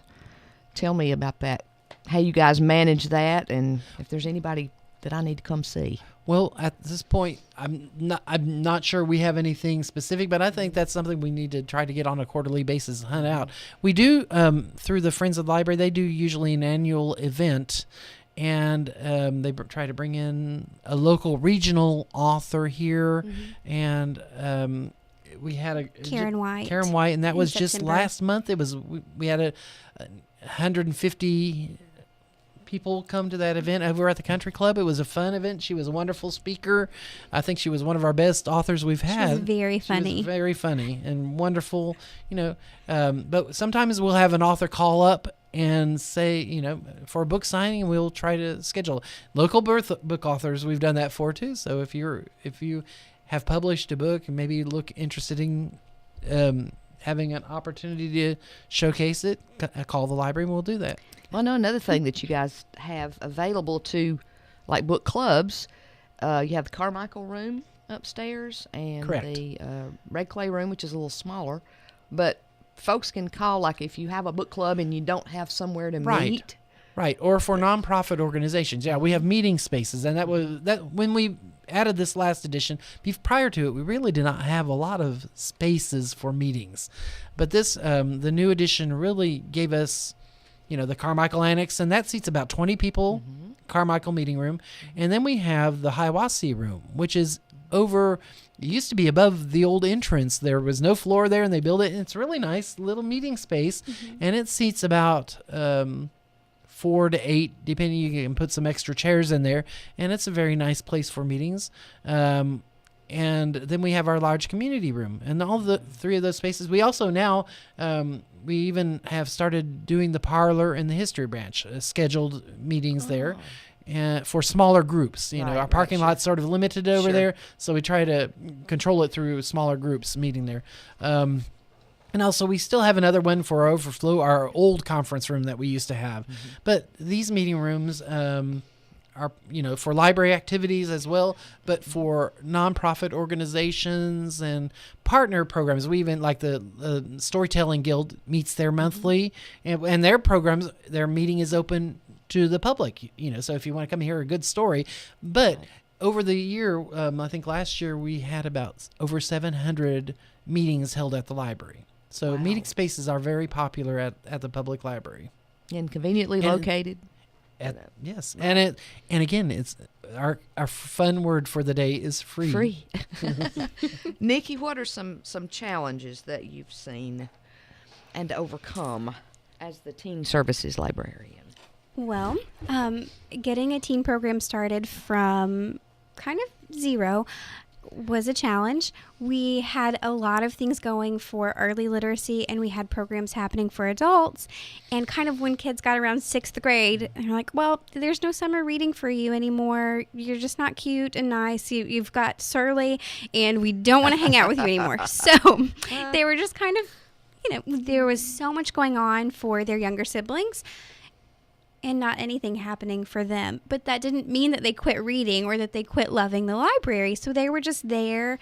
Tell me about that, how you guys manage that, and if there's anybody that I need to come see. Well, at this point, I'm not sure we have anything specific, but I think that's something we need to try to get on a quarterly basis, hunt out. We do, through the Friends of the Library, they do usually an annual event, and they try to bring in a local regional author here, and we had a Karen White. and that in was just September. last month. It was we had a 150 people come to that event over at the Country Club. It was a fun event. She was a wonderful speaker. I think she was one of our best authors we've had. She was very funny. She was very funny and wonderful, but sometimes we'll have an author call up and say, for a book signing, and we'll try to schedule local book authors. We've done that for too. So if you have published a book and maybe look interested in having an opportunity to showcase it, call the library and we'll do that. Well, I know another thing that you guys have available to, like book clubs, you have the Carmichael room upstairs and Correct. the Red Clay room, which is a little smaller. But folks can call, like if you have a book club and you don't have somewhere to Right. meet. Right, or for nonprofit organizations. Yeah, we have meeting spaces, and that when we added this last edition. Prior to it, we really did not have a lot of spaces for meetings, but this the new edition really gave us, the Carmichael Annex, and that seats about 20 people. Carmichael meeting room, and then we have the Hiawassee room, which is over. It used to be above the old entrance. There was no floor there, and they built it. And it's a really nice little meeting space, and it seats about 4 to 8, depending. You can put some extra chairs in there, and it's a very nice place for meetings. And then we have our large community room, and all the 3 of those spaces. We also now we even have started doing the parlor and the history branch, scheduled meetings there. For smaller groups, our parking lot's sort of limited over there, so we try to control it through smaller groups meeting there. And also, we still have another one for our overflow, our old conference room that we used to have. But these meeting rooms are, for library activities as well, but for nonprofit organizations and partner programs. We even, like the Storytelling Guild meets there monthly, and their programs, their meeting is open to the public, so if you want to come hear a good story. But over the year, I think last year we had about over 700 meetings held at the library. So meeting spaces are very popular at the public library. And conveniently located. Yes, and again, it's our fun word for the day is free. Free. Nikki, what are some challenges that you've seen and overcome as the teen services librarian? Well, getting a teen program started from kind of zero was a challenge. We had a lot of things going for early literacy, and we had programs happening for adults. And kind of when kids got around 6th grade, they're like, well, there's no summer reading for you anymore. You're just not cute and nice. You've got surly, and we don't want to hang out with you anymore. So they were just kind of, there was so much going on for their younger siblings, and not anything happening for them. But that didn't mean that they quit reading or that they quit loving the library. So they were just there,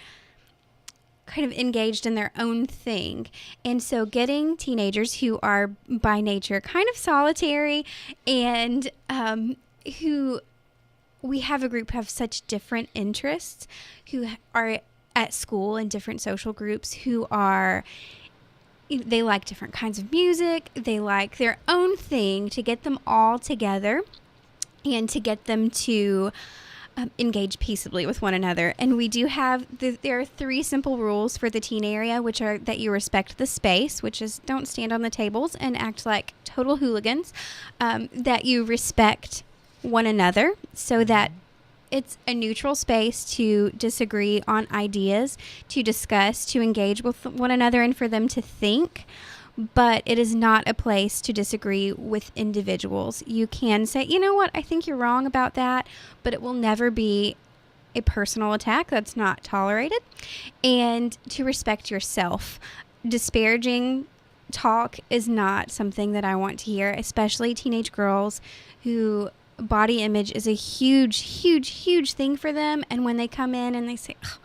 kind of engaged in their own thing. And so getting teenagers who are by nature kind of solitary, and who we have a group of such different interests, who are at school in different social groups, who are... They like different kinds of music. They like their own thing, to get them all together and to get them to engage peaceably with one another. And we do have, there are 3 simple rules for the teen area, which are that you respect the space, which is don't stand on the tables and act like total hooligans, that you respect one another so that it's a neutral space to disagree on ideas, to discuss, to engage with one another, and for them to think. But it is not a place to disagree with individuals. You can say, you know what, I think you're wrong about that, but it will never be a personal attack. That's not tolerated. And to respect yourself. Disparaging talk is not something that I want to hear, especially teenage girls who... body image is a huge thing for them, and when they come in and they say, oh,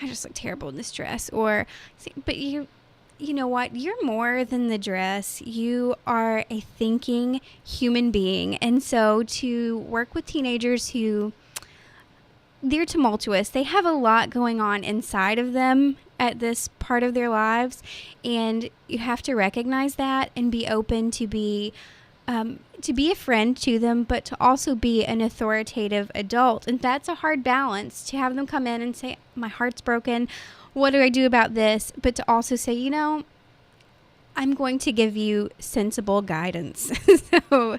I just look terrible in this dress, or but you know what, you're more than the dress. You are a thinking human being. And so to work with teenagers who, they're tumultuous, they have a lot going on inside of them at this part of their lives, and you have to recognize that and be open to be to be a friend to them, but to also be an authoritative adult. And that's a hard balance, to have them come in and say, my heart's broken. What do I do about this? But to also say, I'm going to give you sensible guidance. So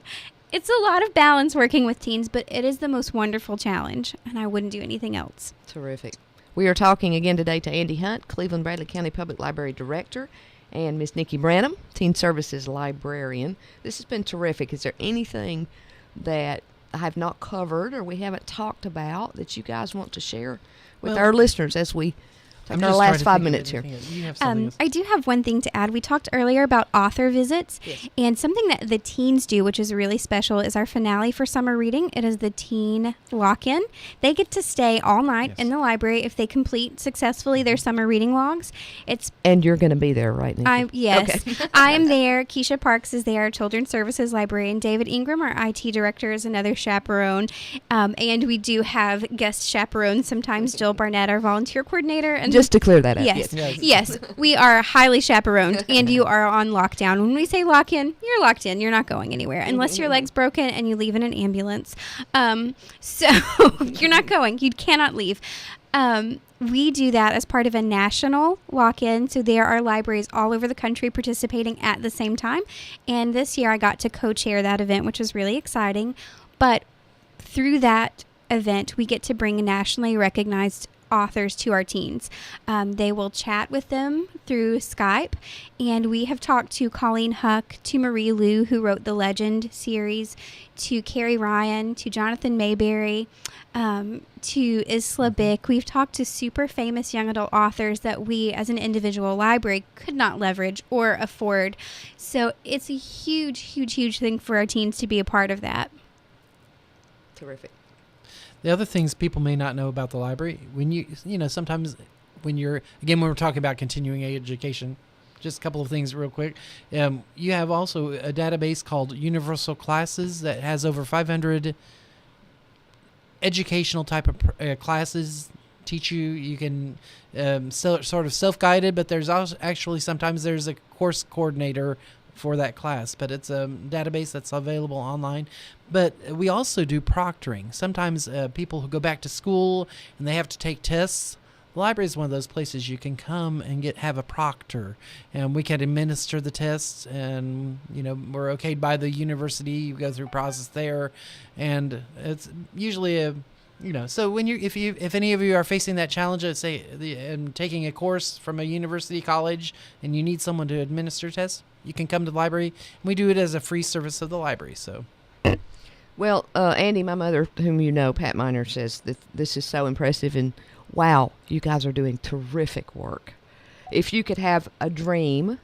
it's a lot of balance working with teens, but it is the most wonderful challenge, and I wouldn't do anything else. Terrific. We are talking again today to Andy Hunt, Cleveland Bradley County Public Library Director, and Miss Nikki Branham, Teen Services Librarian. This has been terrific. Is there anything that I have not covered or we haven't talked about that you guys want to share with our listeners as we take our last 5 minutes here? You have something I do have one thing to add. We talked earlier about author visits, Yes. and something that the teens do, which is really special, is our finale for summer reading. It is the teen lock-in. They get to stay all night Yes. in the library if they complete successfully their summer reading logs. It's And you're going to be there, right, Nikki? Yes, Okay. I am there. Keisha Parks is there, Children's Services Librarian. David Ingram, our IT director, is another chaperone. And we do have guest chaperones sometimes. Jill Barnett, our volunteer coordinator. And Just to clear that up. Yes. Yes. Yes, we are highly chaperoned, and you are on lockdown. When we say lock in, you're locked in. You're not going anywhere unless your leg's broken and you leave in an ambulance. So you're not going. You cannot leave. We do that as part of a national lock-in, so there are libraries all over the country participating at the same time. And this year I got to co-chair that event, which was really exciting. But through that event, we get to bring nationally recognized authors to our teens. They will chat with them through Skype, and we have talked to Colleen Huck, to Marie Lu, who wrote the Legend series, to Carrie Ryan, to Jonathan Mayberry, to Isla Bick. We've talked to super famous young adult authors that we as an individual library could not leverage or afford. So it's a huge, huge, huge thing for our teens to be a part of that. Terrific. The other things people may not know about the library, when sometimes when we're talking about continuing education, just a couple of things real quick. You have also a database called Universal Classes that has over 500 educational type of classes teach you. You can sort of self-guided, but there's also actually sometimes there's a course coordinator for that class, but it's a database that's available online. But we also do proctoring. Sometimes people who go back to school and they have to take tests, the library is one of those places you can come and have a proctor, and we can administer the tests, and we're okayed by the university. You go through process there, and it's usually so when if any of you are facing that challenge, let's say and taking a course from a university college and you need someone to administer tests, you can come to the library, and we do it as a free service of the library. So, Well, Andy, my mother, whom you know, Pat Miner, says that this is so impressive, and wow, you guys are doing terrific work. If you could have a dream,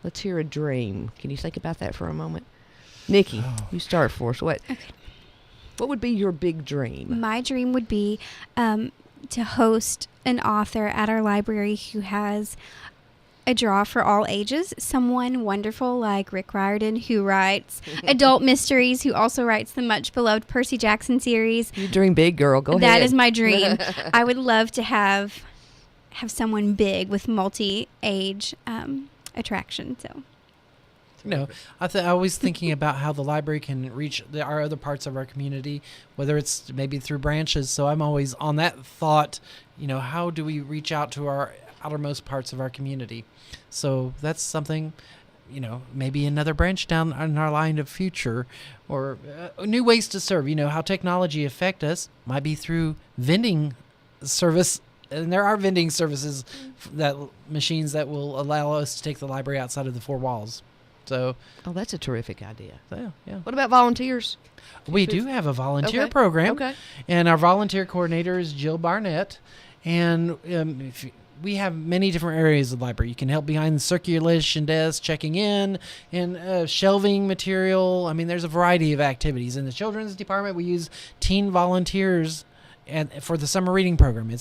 let's hear a dream. Can you think about that for a moment? Nikki, you start for us. What would be your big dream? My dream would be to host an author at our library who has a draw for all ages. Someone wonderful like Rick Riordan, who writes adult mysteries, who also writes the much beloved Percy Jackson series. You dream big, girl. Go ahead. That is my dream. I would love to have someone big with multi-age attraction. So I was thinking about how the library can reach our other parts of our community, whether it's maybe through branches. So I'm always on that thought, how do we reach out to our outermost parts of our community? So that's something, maybe another branch down in our line of future, or new ways to serve. How technology affect us might be through vending service. And there are vending services, machines that will allow us to take the library outside of the four walls. So, that's a terrific idea. yeah. What about volunteers? We do have a volunteer Okay. program. Okay. And our volunteer coordinator is Jill Barnett. And we have many different areas of the library. You can help behind the circulation desk, checking in, and shelving material. I mean, there's a variety of activities. In the children's department, we use teen volunteers for the summer reading program.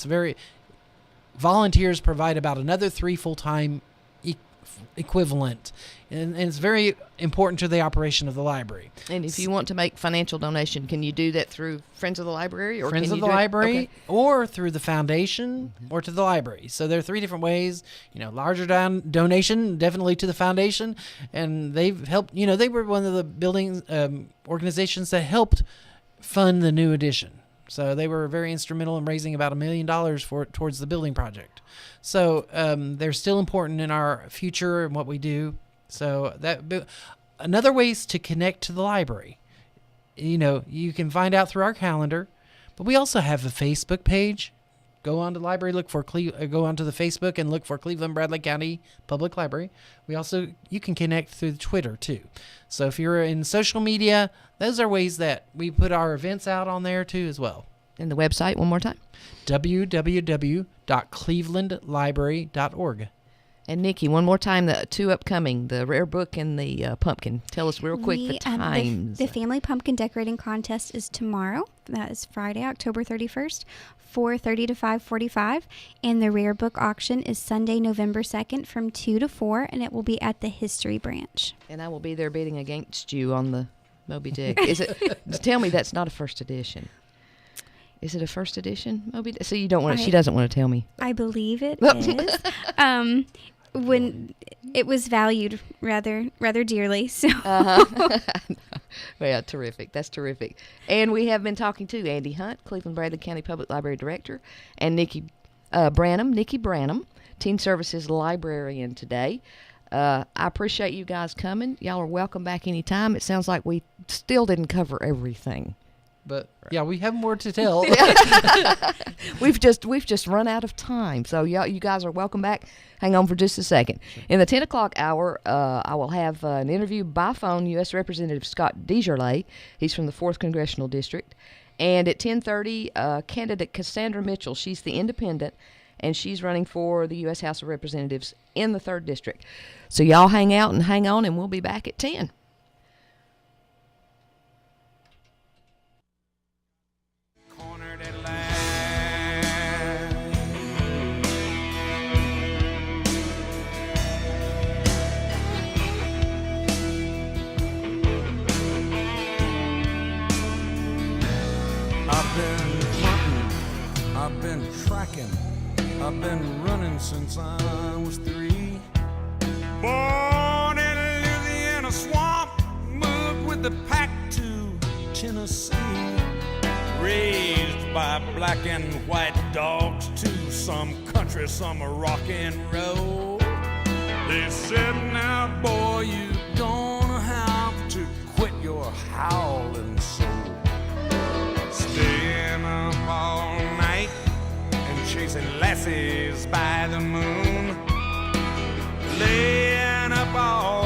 Volunteers provide about another 3 full-time equivalent, and it's very important to the operation of the library. And if you want to make financial donation, can you do that through Friends of the Library, or Friends can of you the do it- Library, Okay. or through the foundation, or to the library. So there are 3 different ways. Larger donation definitely to the foundation, and they've helped. They were one of the building organizations that helped fund the new addition. So they were very instrumental in raising about $1 million towards the building project. So they're still important in our future and what we do. So another ways to connect to the library. You can find out through our calendar, but we also have a Facebook page. Go on to the library, go onto the Facebook and look for Cleveland Bradley County Public Library. You can connect through Twitter too. So if you're in social media, those are ways that we put our events out on there too as well. And the website one more time. www.clevelandlibrary.org. And Nikki, one more time, the 2 upcoming, the Rare Book and the Pumpkin. Tell us real quick the times. The Family Pumpkin Decorating Contest is tomorrow. That is Friday, October 31st, 4:30 to 5:45. And the Rare Book Auction is Sunday, November 2nd from 2 to 4, and it will be at the History Branch. And I will be there bidding against you on the Moby Dick. Is it? Tell me that's not a first edition. Is it a first edition Moby Dick? So you don't want to, she doesn't want to tell me. I believe it is. When it was valued rather dearly. So Well, terrific. That's terrific. And we have been talking to Andy Hunt, Cleveland Bradley County Public Library Director, and Nikki Branham, Teen Services Librarian today. I appreciate you guys coming. Y'all are welcome back anytime. It sounds like we still didn't cover everything. But yeah, we have more to tell. We've just run out of time. So you guys are welcome back. Hang on for just a second. In the 10 o'clock hour, I will have an interview by phone, U.S. Representative Scott DeJarlais. He's from the 4th Congressional District. And at 10:30, candidate Cassandra Mitchell. She's the independent, and she's running for the U.S. House of Representatives in the 3rd District. So y'all hang out and hang on, and we'll be back at 10. Cornered at I've been hunting, I've been tracking, I've been running since I was 3. Born in a Louisiana swamp, moved with the pack to Tennessee. Raised by black and white dogs to some country, some rock and roll. They said, now boy, you gonna have to quit your howling soul. Staying up all night and chasing lassies by the moon. Laying up all